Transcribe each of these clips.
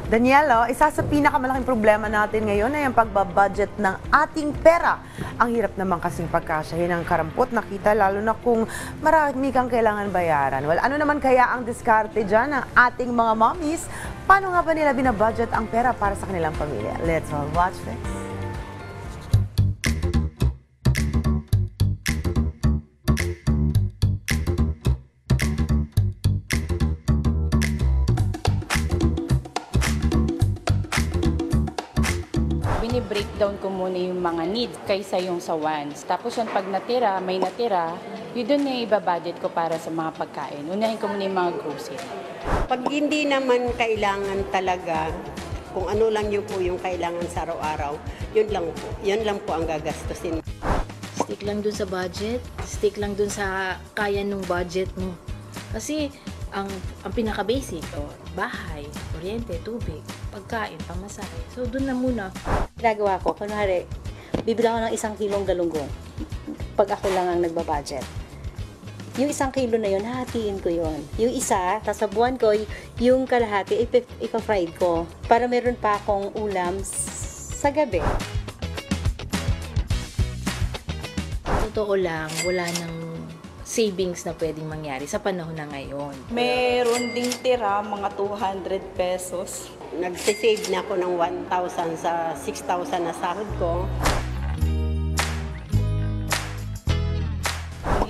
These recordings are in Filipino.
Daniela, isa sa pinakamalaking problema natin ngayon ay ang pagbabudget ng ating pera. Ang hirap naman kasing pagkasyahin ang karampot na kita, lalo na kung marami kang kailangan bayaran. Well, ano naman kaya ang diskarte dyan ng ating mga mommies? Paano nga ba nila binabudget ang pera para sa kanilang pamilya? Let's all watch this. Bini-breakdown ko muna yung mga needs kaysa yung sa wants. Tapos yung pag natira, may natira, yun doon na ibabudget ko para sa mga pagkain. Unahin ko muna yung mga grocery. Pag hindi naman kailangan talaga, kung ano lang yun po yung kailangan sa araw-araw, yun lang po ang gagastusin. Stick lang dun sa budget, stick lang dun sa kaya ng budget mo. Kasi ang pinaka-basic, bahay, kuryente, tubig, pagkain, pamasahe. So, dun na muna. Ginagawa ko, kunwari, bibili ako ng 1 kilong galunggong pag ako lang ang nagbabudget. Yung 1 kilo na yun, hahatiin ko yun. Yung isa, tasabuan ko, yung kalahati, ipa-fried ko para meron pa akong ulam sa gabi. Totoo lang, wala nang savings na pwedeng mangyari sa panahon na ngayon. Meron ding tira, mga 200 pesos. Nagsisave na ako ng 1,000 sa 6,000 na sahod ko.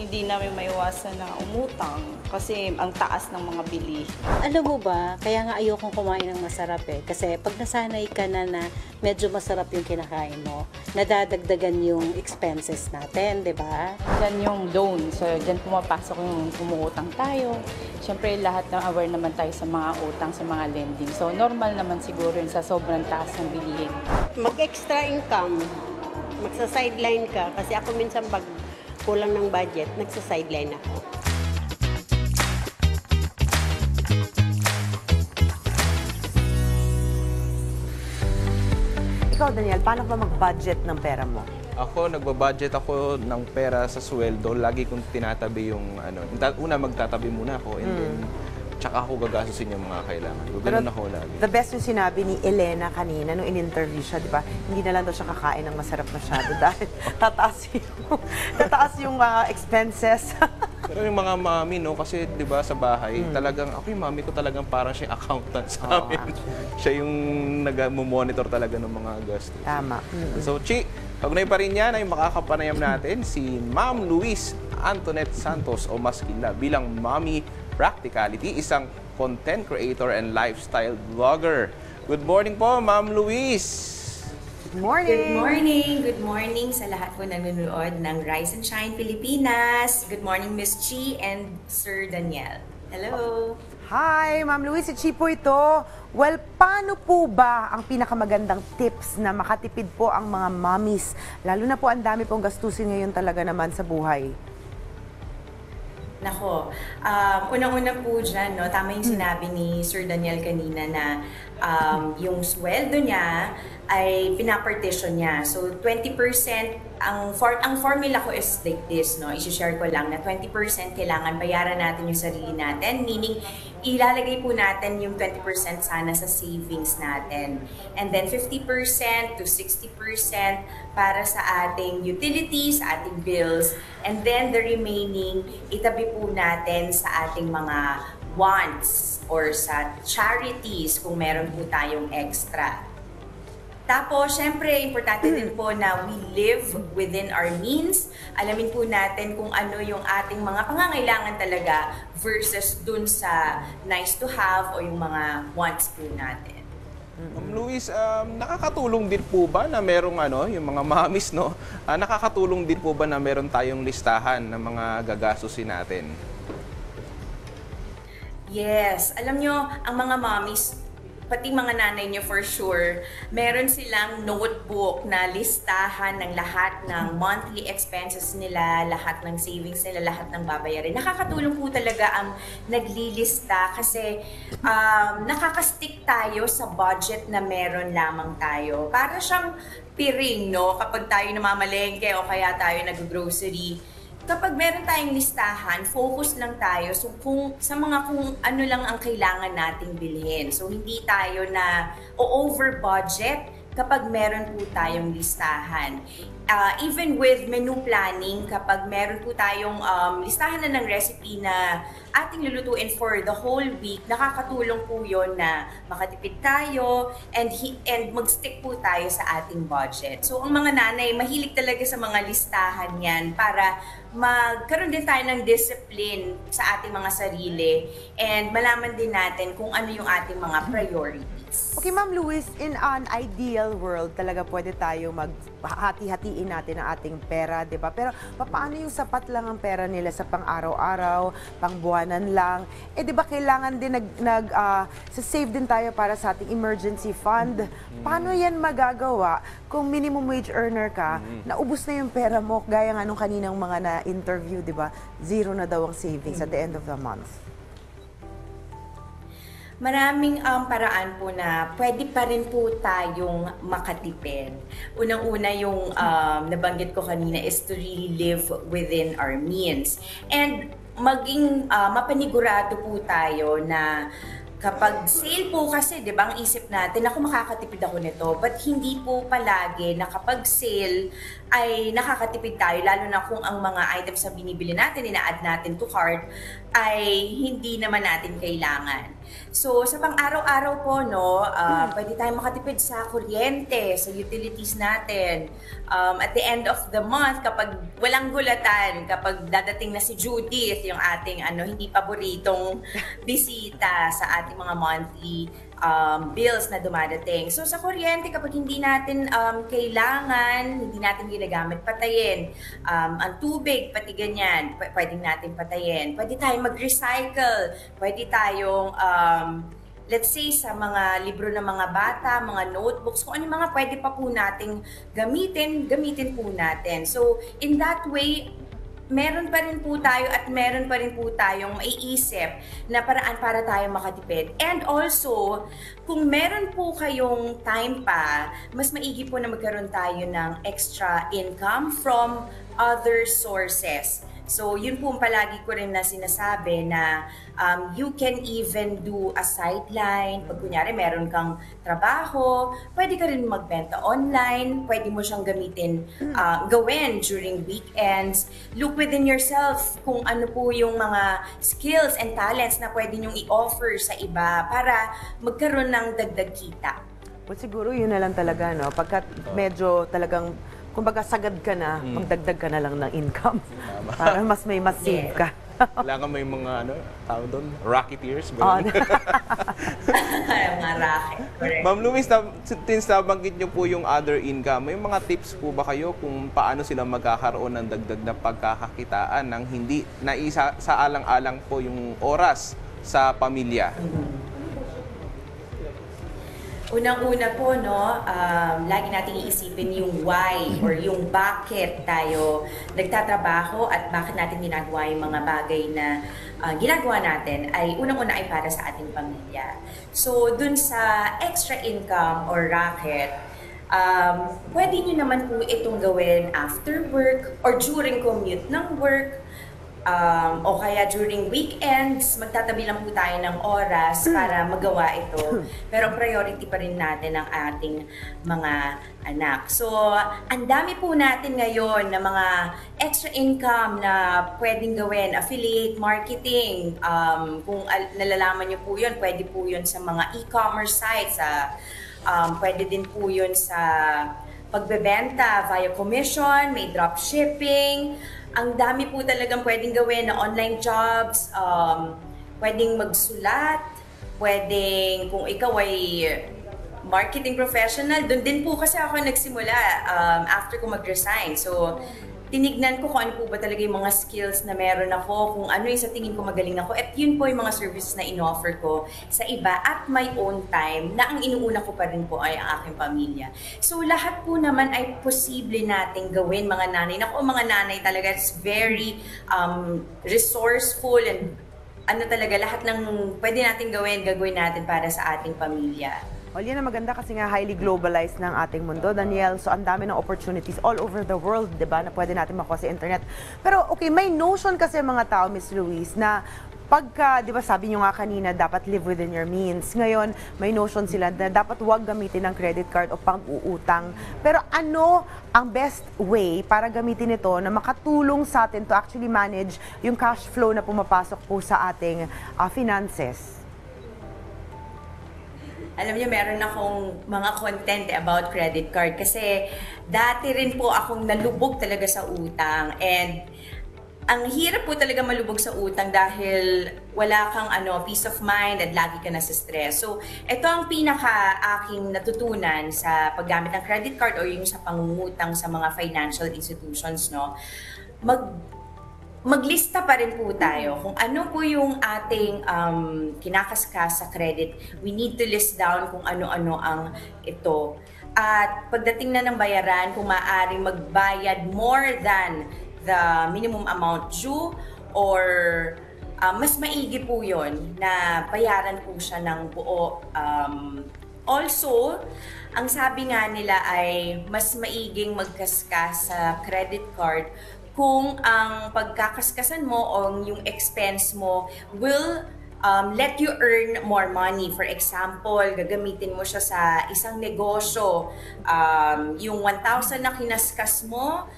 Hindi namin maiwasan na umutang kasi ang taas ng mga bili. Alam mo ba, kaya nga ayokong kumain ng masarap eh. Kasi pag nasanay ka na medyo masarap yung kinakain mo, nadadagdagan yung expenses natin, di ba? Diyan yung loan. So, diyan pumapasok yung umuutang tayo. Siyempre, lahat ng aware naman tayo sa mga utang, sa mga lending. So, normal naman siguro yun sa sobrang taas ng bilihin. Mag-extra income, magsa-sideline ka. Kasi ako minsan pag kulang ng budget, nagsa-sideline ako. Ikaw, Daniel, paano ba mag-budget ng pera mo? Ako, nagbabudget ako ng pera sa sweldo. Lagi kong tinatabi yung una magtatabi muna ako and then tsaka ako gagastusin yung mga kailangan. Ganoon ako lagi. The best yung sinabi ni Elena kanina nung in-interview siya, di ba? Hindi na lang daw siya kakain ng masarap masyado dahil tataas yung expenses. Pero yung mga mami, no, kasi 'di ba sa bahay, talagang ako yung mami ko talagang parang siya accountant sa amin. Siya yung nag-monitor talaga ng mga gastos. Tama. So, Chi, kagunay pa rin yan ay makakapanayam natin si Ma'am Luis Antoinette Santos o mas kilala bilang Mommy Practicality, isang content creator and lifestyle vlogger. Good morning po, Ma'am Luis! Good morning! Good morning! Good morning sa lahat po nanonood ng Rise and Shine Pilipinas. Good morning, Miss Chi and Sir Daniel. Hello! Hi, Ma'am Luis, si Chi po ito. Well, paano po ba ang pinakamagandang tips na makatipid po ang mga mommies? Lalo na po ang dami pong gastusin ngayon talaga naman sa buhay. Nako, unang-una po dyan, no, tama yung sinabi ni Sir Daniel kanina na yung sweldo niya ay pinapartition niya. So, 20%, ang formula ko is like this, no? I-share ko lang na 20% kailangan bayaran natin yung sarili natin, meaning ilalagay po natin yung 20% sana sa savings natin. And then 50% to 60% para sa ating utilities, ating bills, and then the remaining itabi po natin sa ating mga wants or sa charities kung meron po tayong extra. Tapos, syempre, importante din po na we live within our means. Alamin po natin kung ano yung ating mga pangangailangan talaga versus dun sa nice to have o yung mga wants po natin. Ma'am Luis, nakakatulong din po ba na merong yung mga mommies, no? Nakakatulong din po ba na meron tayong listahan ng mga gagastusin natin? Yes. Alam nyo, ang mga mommies, pati mga nanay niyo for sure, meron silang notebook na listahan ng lahat ng monthly expenses nila, lahat ng savings nila, lahat ng babayarin. Nakakatulong po talaga ang naglilista kasi nakakastick tayo sa budget na meron lamang tayo. Para siyang piring, no? Kapag tayo namamalengke o kaya tayo nag-grocery, kapag meron tayong listahan, focus lang tayo kung ano lang ang kailangan nating bilhin. So hindi tayo na over budget kapag meron po tayong listahan. Even with menu planning, kapag meron po tayong listahan na ng recipe na ating lulutuin for the whole week, nakakatulong po yun na makatipid tayo and mag-stick po tayo sa ating budget. So ang mga nanay, mahilig talaga sa mga listahan yan para magkaroon din tayo ng discipline sa ating mga sarili and malaman din natin kung ano yung ating mga priorities. Okay, Ma'am Luis, in an ideal world, talaga pwede tayo maghati-hatiin natin ang ating pera, di ba? Pero paano yung sapat lang ang pera nila sa pang-araw-araw, pang-buwanan lang? Eh, di ba kailangan din save din tayo para sa ating emergency fund? Paano yan magagawa kung minimum wage earner ka, naubos na yung pera mo, gaya nga nung kaninang mga na-interview, di ba? Zero na daw ang savings at the end of the month. Maraming paraan po na pwede pa rin po tayong makatipid. Unang-una yung nabanggit ko kanina is to really live within our means. And maging mapanigurado po tayo na kapag sale po kasi, di ba, ang isip natin, ako makakatipid ako nito. But hindi po palagi na kapag sale ay nakakatipid tayo, lalo na kung ang mga items na binibili natin, ina-add natin to cart, ay hindi naman natin kailangan. So, sa pang-araw-araw po, no, pwede tayong makatipid sa kuryente, sa utilities natin. At the end of the month, kapag walang gulatan, kapag dadating na si Judith, yung ating hindi paboritong bisita sa ating mga monthly bills na dumadating. So, sa kuryente, kapag hindi natin kailangan, hindi natin ginagamit, patayin. Ang tubig, pati ganyan, pwedeng natin patayin. Pwede tayong mag-recycle. Pwede tayong, let's say, sa mga libro ng mga bata, mga notebooks, kung ano mga pwede pa po nating gamitin po natin. So, in that way, meron pa rin po tayo at meron pa rin po tayong maiisip na paraan para tayo makatipid. And also, kung meron po kayong time pa, mas maigi po na magkaroon tayo ng extra income from other sources. So, yun po palagi ko rin na sinasabi na you can even do a sideline. Pag kunyari meron kang trabaho, pwede ka rin magbenta online, pwede mo siyang gawin during weekends. Look within yourself kung ano po yung mga skills and talents na pwede nyong i-offer sa iba para magkaroon ng dagdag kita. Well, siguro yun na lang talaga, no? Pagkat medyo talagang kumbaga sagad ka na, magdagdag ka na lang ng income para mas may save ka. Kailangan may mga tawag doon, racketeers. Mga racket. Ma'am Luis, since nabanggit niyo po yung other income, may mga tips po ba kayo kung paano sila magkakaroon ng dagdag na pagkakakitaan ng hindi naisa sa alang-alang po yung oras sa pamilya? Unang-una po, no, lagi nating iisipin yung why or yung bakit tayo nagtatrabaho at bakit natin ginagawa yung mga bagay na ginagawa natin ay unang-una ay para sa ating pamilya. So, dun sa extra income or racket, pwede nyo naman po itong gawin after work or during commute ng work. O kaya during weekends, magtatabi lang po tayo ng oras para magawa ito. Pero priority pa rin natin ang ating mga anak. So, ang dami po natin ngayon na mga extra income na pwedeng gawin. Affiliate marketing, kung nalalaman nyo po yun, pwede po yun sa mga e-commerce sites. Pwede din po yun sa pagbebenta via commission, may dropshipping. Ang dami po talagang pwedeng gawin na online jobs, pwedeng magsulat, pwedeng kung ikaw ay marketing professional, doon din po kasi ako nagsimula after ko mag-resign. So, tinignan ko kung ano po ba talaga yung mga skills na meron ako, kung ano yung sa tingin ko magaling ako. At yun po yung mga services na in-offer ko sa iba at my own time na ang inuuna ko pa rin po ay ang aking pamilya. So lahat po naman ay posible nating gawin mga nanay. Naku, mga nanay talaga is very resourceful and ano talaga, lahat ng pwede natin gawin, gagawin natin para sa ating pamilya. Well, yan ang maganda kasi nga highly globalized ng ating mundo, Daniel. So, ang dami ng opportunities all over the world, di ba, na pwede natin makuha sa internet. Pero, okay, may notion kasi mga tao, Miss Louise, na pagka, di ba sabi nyo nga kanina, dapat live within your means. Ngayon, may notion sila na dapat huwag gamitin ng credit card o pang-uutang. Pero ano ang best way para gamitin ito na makatulong sa atin to actually manage yung cash flow na pumapasok po sa ating finances? Alam niyo, meron akong mga content about credit card kasi dati rin po akong nalubog talaga sa utang, and ang hirap po talaga malubog sa utang dahil wala kang peace of mind at lagi ka na sa stress. So, ito ang pinaka-aking natutunan sa paggamit ng credit card o yung sa pangungutang sa mga financial institutions, no? Maglista pa rin po tayo kung ano po yung ating kinakaskas sa credit. We need to list down kung ano-ano ang ito. At pagdating na ng bayaran, kung maaaring magbayad more than the minimum amount due, or mas maigi po yun na bayaran po siya ng buo. Also, ang sabi nga nila ay mas maiging magkaskas sa credit card kung ang pagkakaskasan mo o yung expense mo will let you earn more money. For example, gagamitin mo siya sa isang negosyo. Yung 1,000 na kinaskas mo,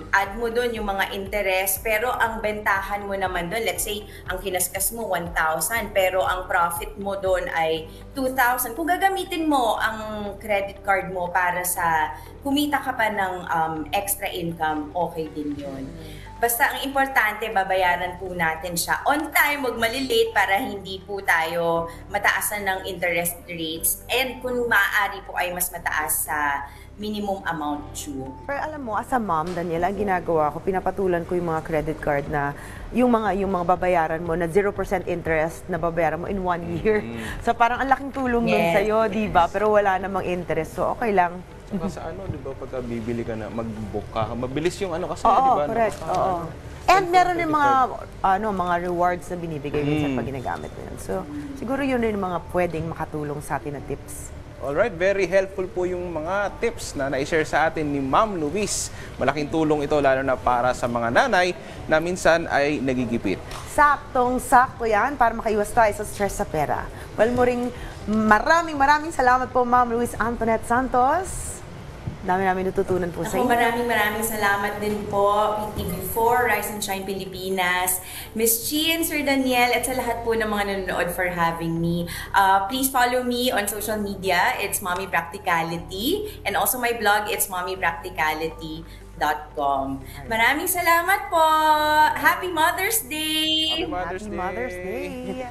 add mo doon yung mga interest, pero ang bentahan mo naman doon, let's say, ang kinaskas mo 1,000, pero ang profit mo doon ay 2,000. Kung gagamitin mo ang credit card mo para sa kumita ka pa ng extra income, okay din yun. Basta ang importante, babayaran po natin siya on time, wag malilate para hindi po tayo mataasan ng interest rates, and kung maaari po ay mas mataas sa minimum amount due. Pero alam mo, as a mom, Daniela, ang ginagawa ko, pinapatulan ko yung mga credit card na yung mga babayaran mo na 0% interest na babayaran mo in 1 year. So parang ang laking tulong nun sa'yo, di ba? Pero wala namang interest. So okay lang. Saka sa di ba, pagka bibili ka na, mag-book ka, mabilis yung kasi, Oo, di ba? correct. Oo. And meron din mga rewards na binibigay minsan pag ginagamit mo yun. So siguro yun rin mga pwedeng makatulong sa atin na tips. Alright, very helpful po yung mga tips na na-share sa atin ni Ma'am Louise. Malaking tulong ito lalo na para sa mga nanay na minsan ay nagigipit. Saktong-sakto yan para makaiwas tayo sa stress sa pera. Well, maraming salamat po, Ma'am Louise Antoinette Santos. Dami namin natutunan po sa inyo. Maraming salamat din po, PTV4, Rise and Shine Pilipinas, Miss Chi and Sir Daniel, at sa lahat po ng mga nanonood for having me. Please follow me on social media. It's Mommy Practicality. And also my blog, it's mommypracticality.com. Maraming salamat po! Happy Mother's Day! Happy Mother's Day! Happy Mother's Day!